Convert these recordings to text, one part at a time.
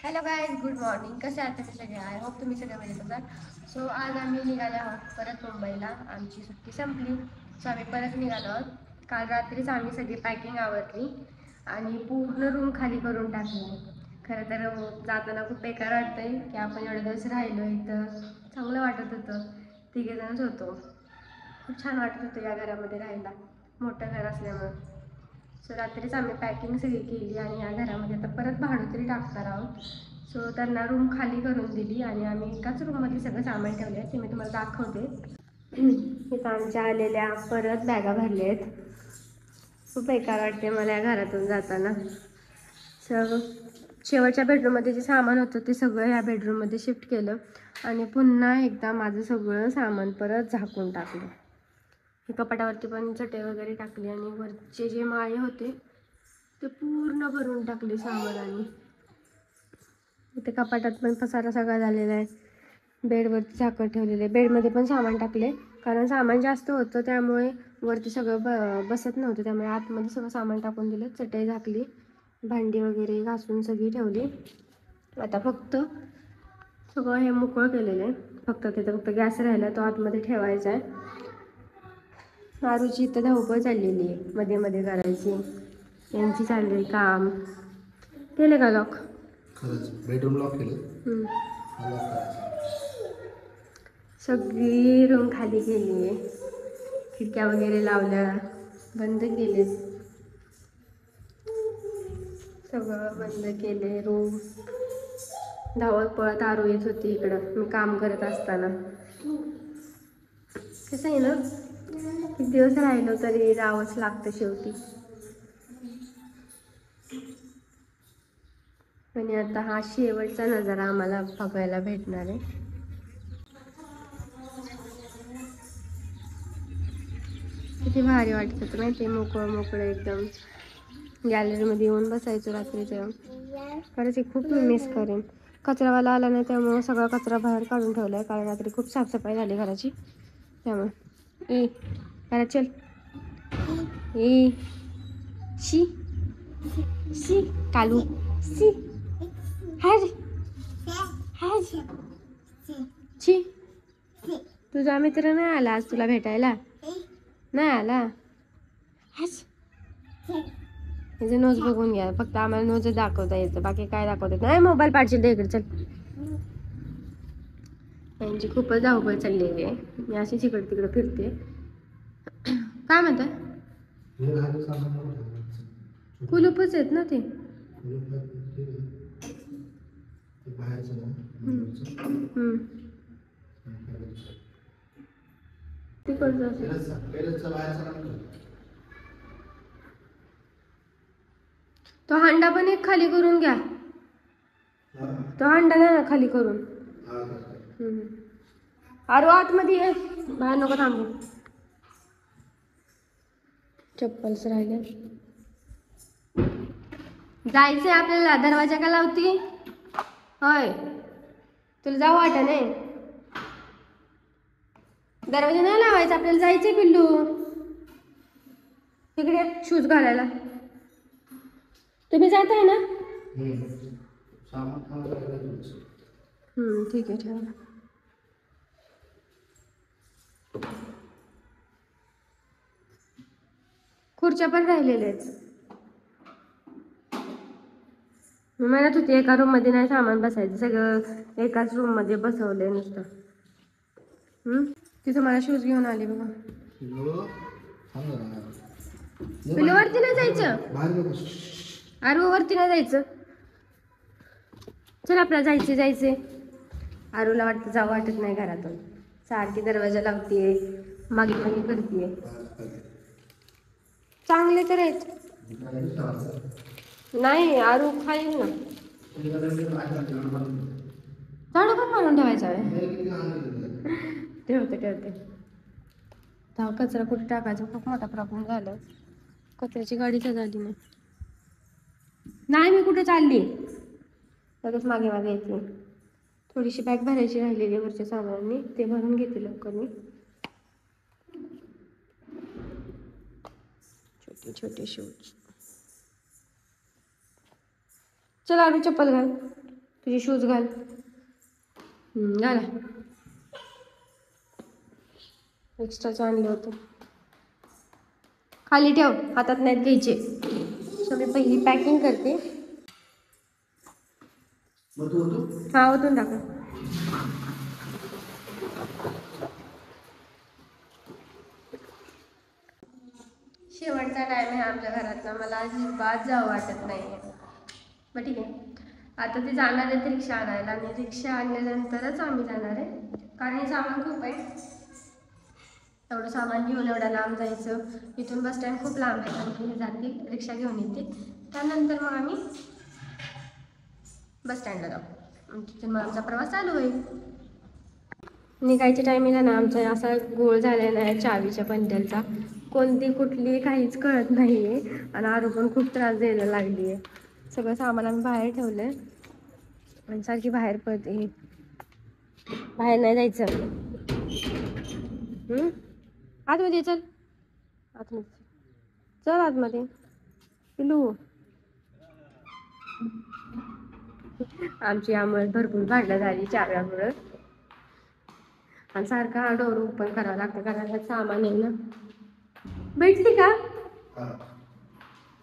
Hello guys, good morning. कसे आहात तुम्ही सगळे? आय होप तुम्ही सगळे मजेत असाल. सो आज आम्ही निघाले आहोत परत मुंबईला. आमची सुट्टी संपली, सो आम्ही परत निघालो आहोत. काल रात्रीच आम्ही सगळी पॅकिंग आवरली आणि पूर्ण रूम खाली करून टाकली. खरं तर जाताना खूप बेकार वाटतंय की आपण एवढे दिवस राहिलो इथं. चांगलं वाटत होतं, तिघेजणच होतो. खूप छान वाटत होतं या घरामध्ये राहायला, मोठं घर असल्यामुळं. सो रात्रीच आम्ही पॅकिंग सगळी केली आणि या घरामध्ये आता परत भाडोत्री टाकणार आहोत. सो त्यांना रूम खाली करून दिली आणि आम्ही एकाच रूममध्ये सगळं सामान ठेवलं आहे, ते मी तुम्हाला दाखवते. इथं आमच्या आलेल्या परत बॅगा भरल्या आहेत. खूप बेकार वाटते मला या घरातून जाताना. सो शेवटच्या बेडरूममध्ये जे सामान होतं ते सगळं या बेडरूममध्ये शिफ्ट केलं आणि पुन्हा एकदा माझं सगळं सामान परत झाकून टाकलं. कपाटावरती पण चटई वगैरे टाकली आणि वरचे जे माळे होते ते पूर्ण भरून टाकले सामानाने. इथे कपाटात पण पसारा सगळा झालेला आहे. बेडवरती झाकण ठेवलेले, बेडमध्ये पण सामान टाकले कारण सामान जास्त होतं त्यामुळे वरती सगळं बसत नव्हतं, त्यामुळे आतमध्ये सगळं सामान टाकून दिलं. चटई झाकली, भांडी वगैरे घासून सगळी ठेवली. आता फक्त सगळं हे मोकळं केलेलं आहे. फक्त गॅस राहिला, तो आतमध्ये ठेवायचा आहे. आरूची इथं धावपळ चाललेली आहे, मध्ये मध्ये करायची. यांची चालली काम. केले का लॉक? बेडरूम लॉक केलं. सगळी रूम खाली केली आहे, खिडक्या वगैरे लावल्या, बंद केले, सगळं बंद केले. रूम धावत पळत आरू येत होती इकडं मी काम करत असताना. कसं आहे ना, किती दिवस राहिलो तरी जावंच लागतं शेवटी. आणि आता हा शेवटचा नजारा आम्हाला बघायला भेटणार आहे. किती भारी वाटतं माहिती, मोकळं मोकळं एकदम. गॅलरीमध्ये येऊन बसायचं रात्रीचं. खरंच खूप मी मिस करेन. कचरावाला आला नाही त्यामुळं सगळा कचरा बाहेर काढून ठेवला आहे, कारण रात्री खूप साफसफाई झाली घराची. त्यामुळे घरात चल ए शी शी कालू शी हाज हाज शी. तुझा मित्र नाही आला आज तुला भेटायला? नाही आला? हाज. त्याचे नोज बघून घ्या, फक्त आम्हाला नोज दाखवता येतं, बाकी काय दाखवत नाही. मोबाईल पाडशील इकडे, चल. यांची खूपच धावपळ चाललेली आहे, मी अशीच इकडे तिकडे फिरते. काय म्हणतात? कुलूपच आहेत ना ते. तो हांडा पण एक खाली करून घ्या. तो हांडा द्या ना खाली करून. अरे आतमध्ये ये, बाहेर नको थांबू. चप्पल्स राहिले. जायचंय आपल्याला. दरवाजा का लावती? होय, तुला जाऊ वाटत नाही? दरवाजा नाही लावायचा, आपल्याला जायचंय पिल्लू. तिकडे शूज घालायला. तुम्ही जात आहे ना? ठीक आहे, ठेवा. खुर्च्या पण राहिलेल्या आहेत. मी म्हणत होते एका रूम मध्ये नाही सामान बसायचं, सगळं एकाच रूम मध्ये बसवलंय नुसतं. तिथं मला शूज घेऊन आले बघा. पिल्लू वरती नाही जायचं, अरे वरती नाही जायचं. चल आपल्याला जायचे. आरूला वाटतं जाऊ वाटत नाही घरातून, सारखी दरवाजा लावतीये, मागे मागे करतीये. चांगले तर आहेत. नाही, आरू खाईल ना. झाडू पण मारून ठेवायचं आहे. ठेवते. कचरा कुठे टाकायचा, खूप मोठा प्रॉब्लेम झाला. कचऱ्याची गाडीच झाली नाही. मी कुठे चालली? लगेच मागे यायची. थोडीशी बॅग भरायची राहिलेली वरच्या सामानांनी, ते भरून घेते लवकर मी. छोटे शूज. चल आरू चप्पल घाल. तुझे शूज घाल. घाला. एक्स्ट्राच आणले होते. खाली ठेव, हातात नाहीत घ्यायचे. सो मी पहिली पॅकिंग करते. हा ओतून टाका. शेवटचा टाइम आहे आमच्या घरातला. मला अजिबात जावं वाटत नाही. मग ठीक आहे, आता ते जाणार आहेत रिक्षा आणायला आणि रिक्षा आणल्यानंतरच आम्ही जाणार आहे. कारण हे सामान खूप आहे. एवढं सामान घेऊन एवढ्या लांब जायचं. इथून बस स्टँड खूप लांब आहे. आणि जातील, रिक्षा घेऊन येते. त्यानंतर मग आम्ही बस स्टँडला जाऊ. तिथून मग आमचा प्रवास चालू होईल. निघायच्या टायमिंगला ना आमचा असा गोळ झालेला आहे चावीच्या पंट्यांचा. कोणती कुठली काहीच कळत नाही आहे. आणि आरू पण खूप त्रास द्यायला लागली आहे. सगळं सामान आम्ही बाहेर ठेवलं आहे आणि सारखी बाहेर पडते. बाहेर नाही जायचं. आतमध्ये चल. आतमध्ये चल. आतमध्ये पिलू. आमची यामुळे भरपूर भांडणं झाली चाव्यामुळं. आणि सारखा हा डोर ओपन करावा लागतं कारण ह्यात सामान आहे ना. भेटली का?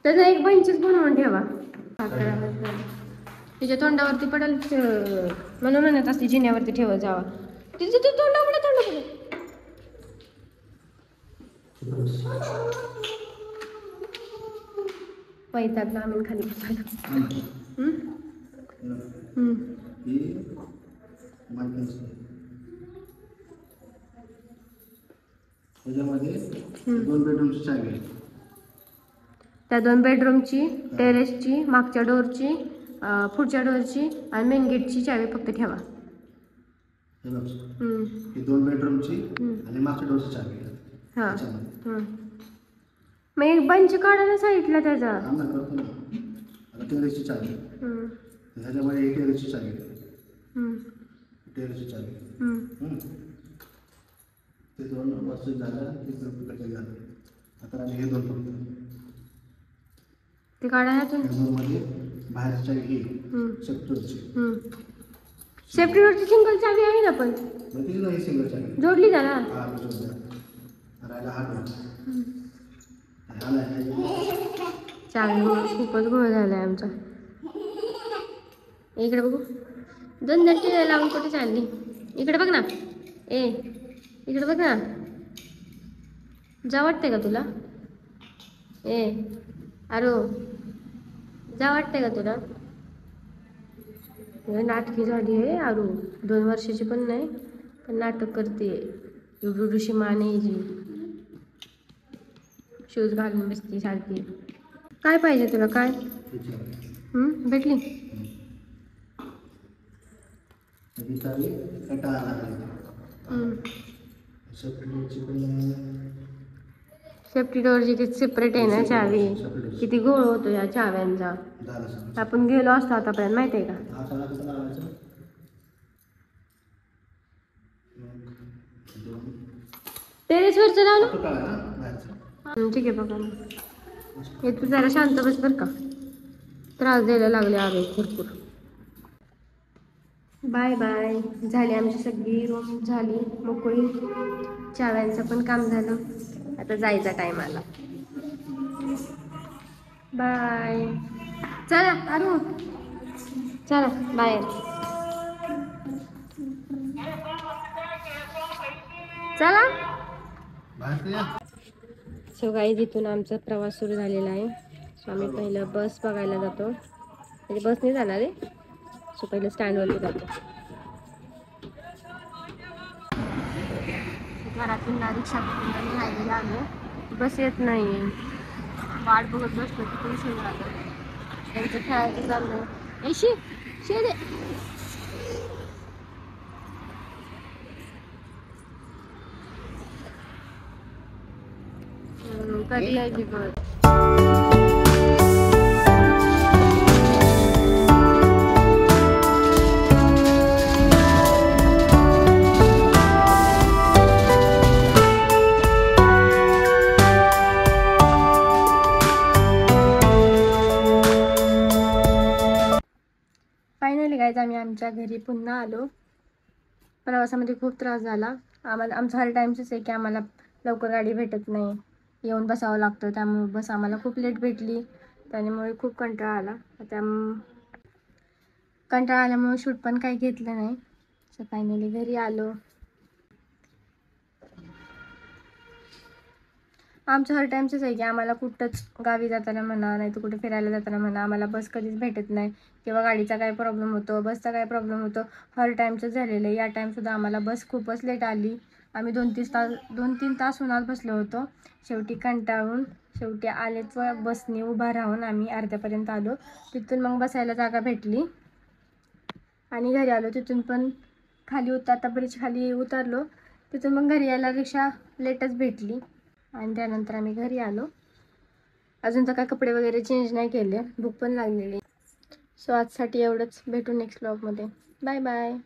त्याचा एक बंचच बनवून ठेवा. तिच्या तोंडावरती पडेल म्हणून म्हणत असते जिन्यावरती ठेवत जावा. तिचं ते तोंडापुढे. वैतागला आम्ही खाली बसायला. दोन बेडरूमची चावी आहे. त्या 2 बेडरूमची, टेरेसची, मागच्या डोरची, पुढच्या डोरची आणि मेन गेटची चावी फक्त ठेवा. ही 2 बेडरूमची आणि मागच्या डोरची चावी आहे. हां. मग एक बंच काढा ना साईडला त्याचा. आता टेरेसची चावी. ह्याच्यामध्ये एक टेरेसची चावी आहे. टेरेसची चावी. ते 2 वर्ष झालं. ते झालं. आता हे 2 फक्त. ते काढा ह्यातून. मध्ये बाहेरची चावी ही सेफ्टीवरची. सेफ्टीवरची सिंगल चावी आहे ना पण. ही सिंगल चावी जोडली त्याला. चावी खूपच घोळ झालाय आमचा. इकडे बघू. 2 दंडी लावून कुठे चालली? इकडे बघ ना. इकडे बघ ना. जा वाटते का तुला? अरो जा वाटते का तुला? नाटकी झाली आहे आरू. 2 वर्षाची पण नाही, पण नाटक करते. एवढी माने जी. शूज घालून बसती सारखी. काय पाहिजे तुला? काय भेटली? सेफ्टी डोअरची ती सेपरेट आहे ना चावी. किती घोळ होतो या चाव्यांचा. आपण गेलो असतो आतापर्यंत, माहिती आहे का? टेरेसवरचं लावलं. ठीक आहे बघा. हे तू जरा शांत बस बरं का. त्रास द्यायला लागले आवे भरपूर. Bye bye. झाली आमची सगळी रूम झाली मोकळी. चाव्यांचं पण काम झालं. आता जायचा टाइम आला. बाय. चला अरू चला बाय. चला. सो गाईज इथून आमचा प्रवास सुरू झालेला आहे. सो आम्ही पहिलं बस बघायला जातो. म्हणजे बसने जाणार आहे. सो पहिलं स्टँडवरती जातो. घरातून रिक्षा राहिलेला आलो. बस येत नाही. वाट बघत बसतो किती उशीर झाला. त्यांचं खेळायचं चाललं. ऐशी शेदे कधी यायची बस. फायनली गाईज आम्ही आमच्या घरी पुन्हा आलो. प्रवासामध्ये खूप त्रास झाला आम्हाला. आमचं हर टाईमचंच आहे की आम्हाला लवकर गाडी भेटत नाही, येऊन बसावं लागतं. त्यामुळे बस आम्हाला खूप लेट भेटली, त्यामुळे खूप कंटाळा आला. कंटाळा आल्यामुळे शूट पण काही घेतलं नाही. सो फायनली घरी आलो. आमचं हर टाईमचंच आहे की आम्हाला कुठंच गावी जाताना म्हणा, नाही तर कुठे फिरायला जाताना म्हणा, आम्हाला बस कधीच भेटत नाही किंवा गाडीचा काय प्रॉब्लेम होतो, बसचा काय प्रॉब्लेम होतो. हर टाईमचं झालेलं आहे. या टाईमसुद्धा आम्हाला बस खूपच लेट आली. आम्ही 2-3 तास उन्हात बसलो होतो. शेवटी कंटाळून शेवटी आलेच बसने उभा राहून आम्ही अर्ध्यापर्यंत आलो. तिथून मग बसायला जागा भेटली आणि घरी आलो. तिथून पण आता ब्रिज खाली उतरलो. तिथून मग घरी यायला रिक्षा लेटच भेटली आणि त्यानंतर आम्ही घरी आलो. अजून तर काय कपडे वगैरे चेंज नाही केले, भूक पण लागलेली. सो आजसाठी एवढंच. भेटू नेक्स्ट व्लॉगमध्ये. Bye bye.